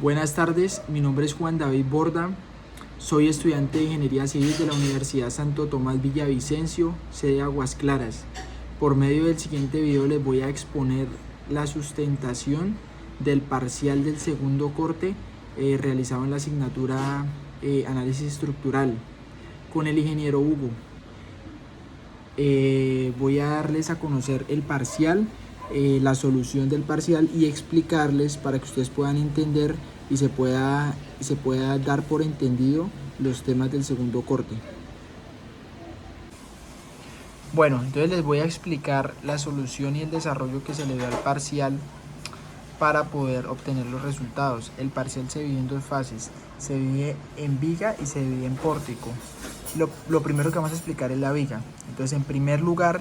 Buenas tardes, mi nombre es Juan David Borda, soy estudiante de Ingeniería Civil de la Universidad Santo Tomás Villavicencio, sede Aguas Claras. Por medio del siguiente video les voy a exponer la sustentación del parcial del segundo corte realizado en la asignatura Análisis Estructural con el ingeniero Hugo. Voy a darles a conocer el parcial, la solución del parcial y explicarles para que ustedes puedan entender y se pueda dar por entendido los temas del segundo corte. Bueno, entonces les voy a explicar la solución y el desarrollo que se le dio al parcial para poder obtener los resultados. El parcial se divide en dos fases, se divide en viga y se divide en pórtico. Lo primero que vamos a explicar es la viga. Entonces, en primer lugar,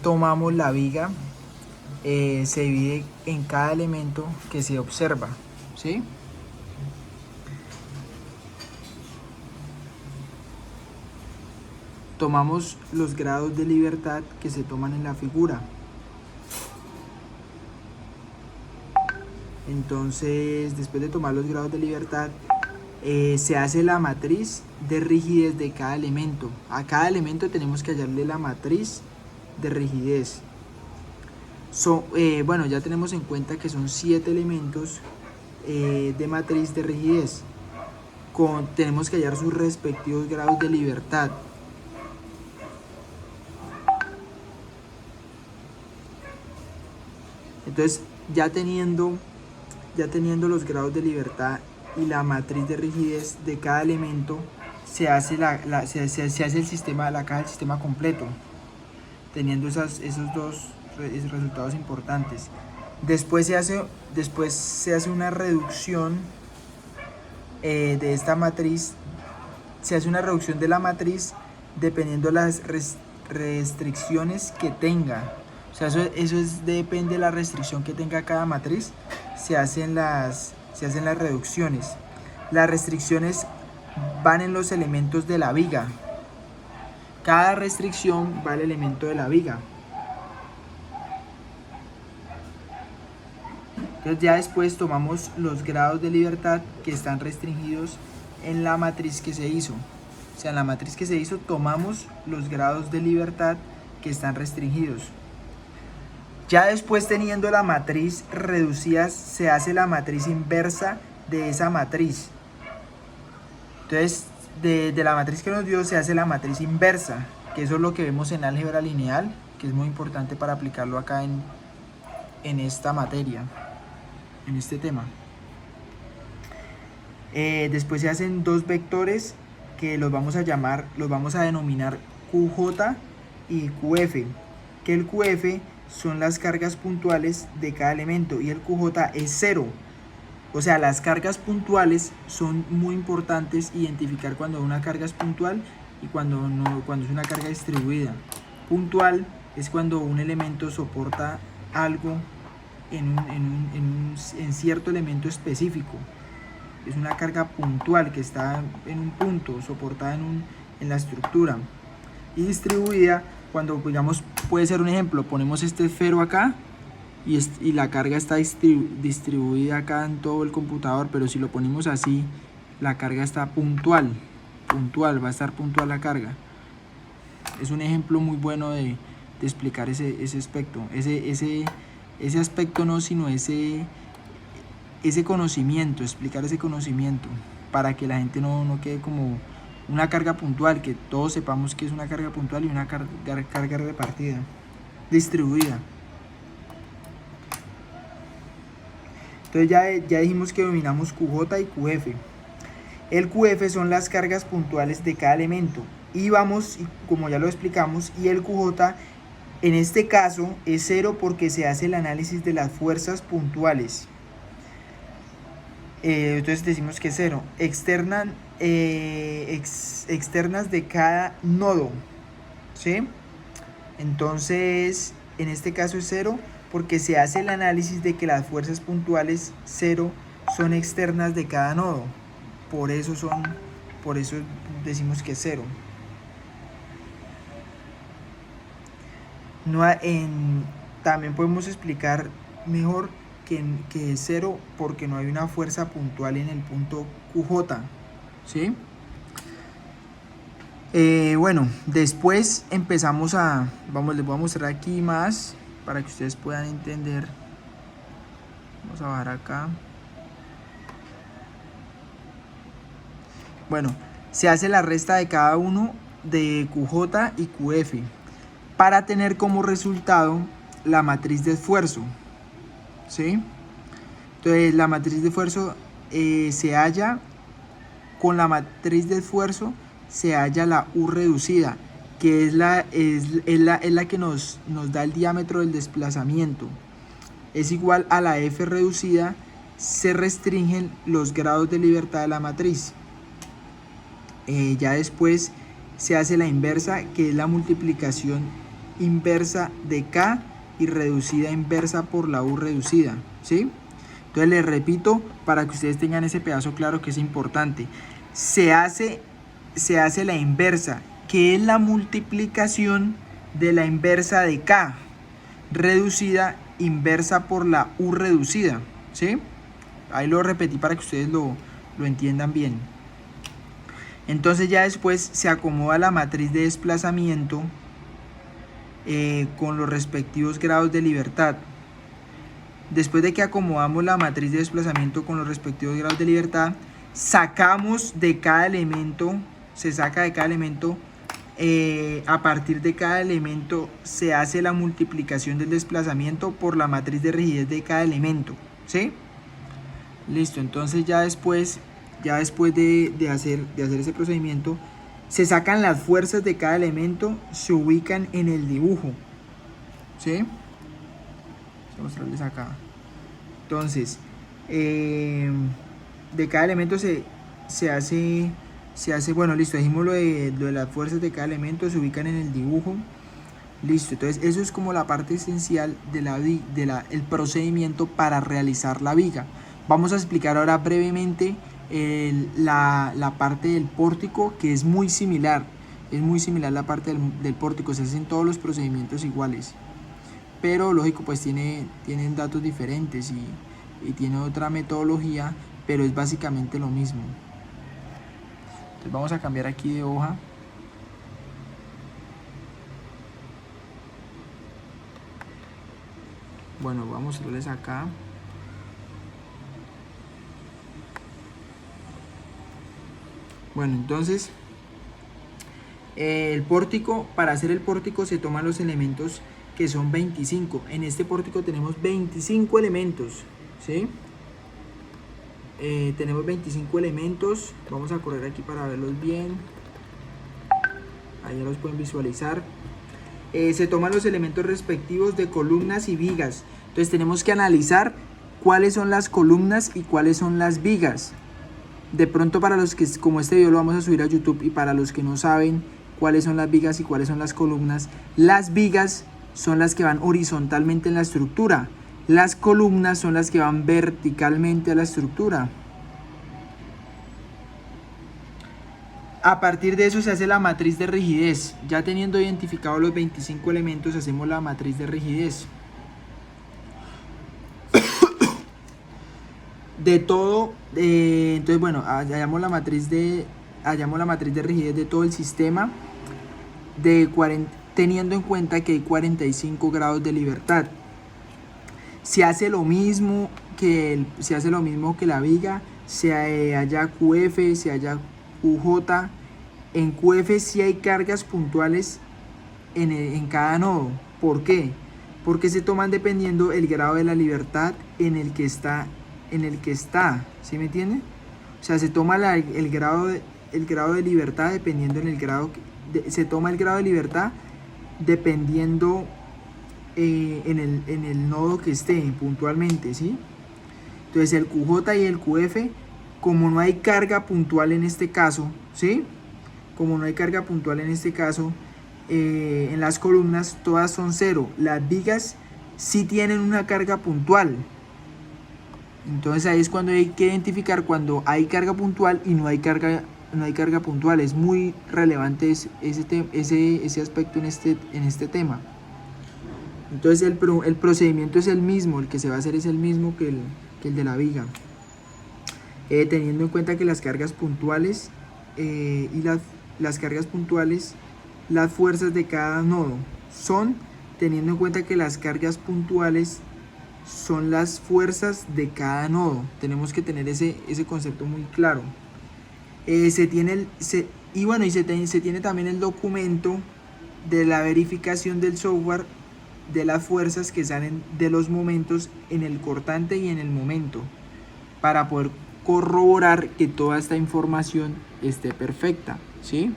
tomamos la viga, se divide en cada elemento que se observa, ¿sí? Tomamos los grados de libertad que se toman en la figura. Entonces, después de tomar los grados de libertad, se hace la matriz de rigidez de cada elemento. A cada elemento tenemos que hallarle la matriz de rigidez. Bueno, ya tenemos en cuenta que son 7 elementos de matriz de rigidez. Tenemos que hallar sus respectivos grados de libertad. Entonces, ya teniendo los grados de libertad y la matriz de rigidez de cada elemento, se hace el sistema, la caja del sistema completo, teniendo esos dos resultados importantes. Después se hace una reducción de esta matriz, se hace una reducción de la matriz dependiendo de las restricciones que tenga. O sea, depende de la restricción que tenga cada matriz, se hacen las reducciones. Las restricciones van en los elementos de la viga. Cada restricción va al elemento de la viga. Entonces ya después tomamos los grados de libertad que están restringidos en la matriz que se hizo. O sea, en la matriz que se hizo tomamos los grados de libertad que están restringidos. Ya después, teniendo la matriz reducida, se hace la matriz inversa de esa matriz. Entonces, de la matriz que nos dio se hace la matriz inversa, que eso es lo que vemos en álgebra lineal, que es muy importante para aplicarlo acá en esta materia, en este tema. Después se hacen dos vectores que los vamos a denominar QJ y QF, que el QF son las cargas puntuales de cada elemento y el QJ es 0. O sea, las cargas puntuales son muy importantes, identificar cuando una carga es puntual y cuando es una carga distribuida. Puntual es cuando un elemento soporta algo en cierto elemento específico. Es una carga puntual que está en un punto, soportada en la estructura. Y distribuida, cuando, digamos, puede ser un ejemplo, ponemos este esfero acá y la carga está distribuida acá en todo el computador, pero si lo ponemos así, la carga está puntual, va a estar puntual la carga. Es un ejemplo muy bueno de explicar ese aspecto, ese aspecto no, sino ese conocimiento, explicar ese conocimiento, para que la gente no quede como una carga puntual, que todos sepamos que es una carga puntual y una carga repartida, distribuida. Entonces ya dijimos que dominamos QJ y QF. El QF son las cargas puntuales de cada elemento. Y como ya lo explicamos, y el QJ en este caso es 0 porque se hace el análisis de las fuerzas puntuales. Entonces decimos que es 0. Externas de cada nodo, ¿sí? Entonces, en este caso es 0 porque se hace el análisis de que las fuerzas puntuales 0 son externas de cada nodo. Por eso decimos que es 0. También podemos explicar mejor que es 0 porque no hay una fuerza puntual en el punto QJ, ¿sí? Bueno, después empezamos les voy a mostrar aquí más para que ustedes puedan entender. Vamos a bajar acá. Bueno, se hace la resta de cada uno de QJ y QF para tener como resultado la matriz de esfuerzo, ¿sí? Entonces la matriz de esfuerzo se halla, con la matriz de esfuerzo se halla la U reducida, que es la que nos da el diámetro del desplazamiento. Es igual a la F reducida, se restringen los grados de libertad de la matriz. Ya después se hace la inversa, que es la multiplicación inversa de K y reducida inversa por la U reducida, ¿sí? Entonces les repito para que ustedes tengan ese pedazo claro que es importante. Se hace la inversa, que es la multiplicación de la inversa de K, reducida inversa por la U reducida, ¿sí? Ahí lo repetí para que ustedes lo entiendan bien. Entonces ya después se acomoda la matriz de desplazamiento con los respectivos grados de libertad. Después de que acomodamos la matriz de desplazamiento con los respectivos grados de libertad, sacamos de cada elemento, se saca de cada elemento, a partir de cada elemento se hace la multiplicación del desplazamiento por la matriz de rigidez de cada elemento, ¿sí? Listo, entonces ya después de hacer ese procedimiento, se sacan las fuerzas de cada elemento, se ubican en el dibujo, ¿sí? Voy a mostrarles acá. Entonces, de cada elemento se hace, bueno, listo, dijimos lo de las fuerzas de cada elemento, se ubican en el dibujo. Listo, entonces eso es como la parte esencial del procedimiento para realizar la viga. Vamos a explicar ahora brevemente la parte del pórtico, que es muy similar. Es muy similar la parte del pórtico, se hacen todos los procedimientos iguales. Pero lógico, pues tienen datos diferentes y tiene otra metodología, pero es básicamente lo mismo. Entonces vamos a cambiar aquí de hoja. Bueno, vamos a mostrarles acá. Bueno, entonces el pórtico, para hacer el pórtico se toman los elementos que son 25. En este pórtico tenemos 25 elementos, ¿sí? Tenemos 25 elementos. Vamos a correr aquí para verlos bien. Ahí ya los pueden visualizar. Se toman los elementos respectivos de columnas y vigas. Entonces tenemos que analizar cuáles son las columnas y cuáles son las vigas. De pronto, para los que, como este video lo vamos a subir a YouTube, y para los que no saben cuáles son las vigas y cuáles son las columnas, las vigas son las que van horizontalmente en la estructura, las columnas son las que van verticalmente a la estructura. A partir de eso se hace la matriz de rigidez. Ya teniendo identificados los 25 elementos, hacemos la matriz de rigidez. De todo, entonces bueno, hallamos la matriz de rigidez de todo el sistema, teniendo en cuenta que hay 45 grados de libertad. Se hace lo mismo que la viga, se halla QF, se halla QJ. En QF sí hay cargas puntuales en cada nodo. ¿Por qué? Porque se toman dependiendo el grado de la libertad en el que está, ¿sí me entienden? O sea, se toma el grado de libertad dependiendo en el grado, se toma el grado de libertad dependiendo en el nodo que esté puntualmente, ¿sí? Entonces el QJ y el QF, como no hay carga puntual en este caso, ¿sí? Como no hay carga puntual en este caso, en las columnas todas son 0. Las vigas sí tienen una carga puntual. Entonces ahí es cuando hay que identificar cuando hay carga puntual y no hay carga puntual. Es muy relevante ese aspecto en este tema. Entonces el procedimiento es el mismo, el que se va a hacer es el mismo que el de la viga. Teniendo en cuenta que las cargas puntuales y las cargas puntuales, las fuerzas de cada nodo son, teniendo en cuenta que las cargas puntuales son las fuerzas de cada nodo. Tenemos que tener ese concepto muy claro. Se tiene se tiene también el documento de la verificación del software de las fuerzas que salen de los momentos en el cortante y en el momento, para poder corroborar que toda esta información esté perfecta, ¿sí?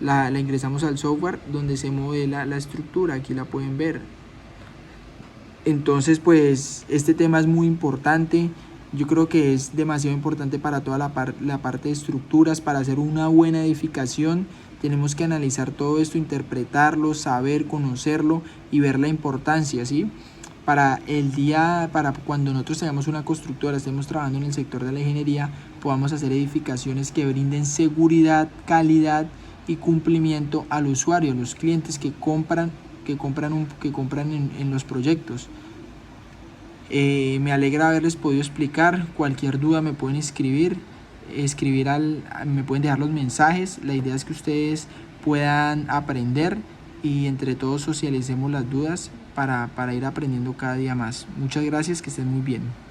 La ingresamos al software donde se modela la estructura, aquí la pueden ver. Entonces, pues este tema es muy importante. Yo creo que es demasiado importante para toda la parte de estructuras. Para hacer una buena edificación tenemos que analizar todo esto, interpretarlo, saber, conocerlo y ver la importancia, ¿sí? Para cuando nosotros tengamos una constructora, estemos trabajando en el sector de la ingeniería, podamos hacer edificaciones que brinden seguridad, calidad y cumplimiento al usuario, a los clientes que compran en los proyectos. Me alegra haberles podido explicar. Cualquier duda me pueden me pueden dejar los mensajes. La idea es que ustedes puedan aprender y entre todos socialicemos las dudas para ir aprendiendo cada día más. Muchas gracias, que estén muy bien.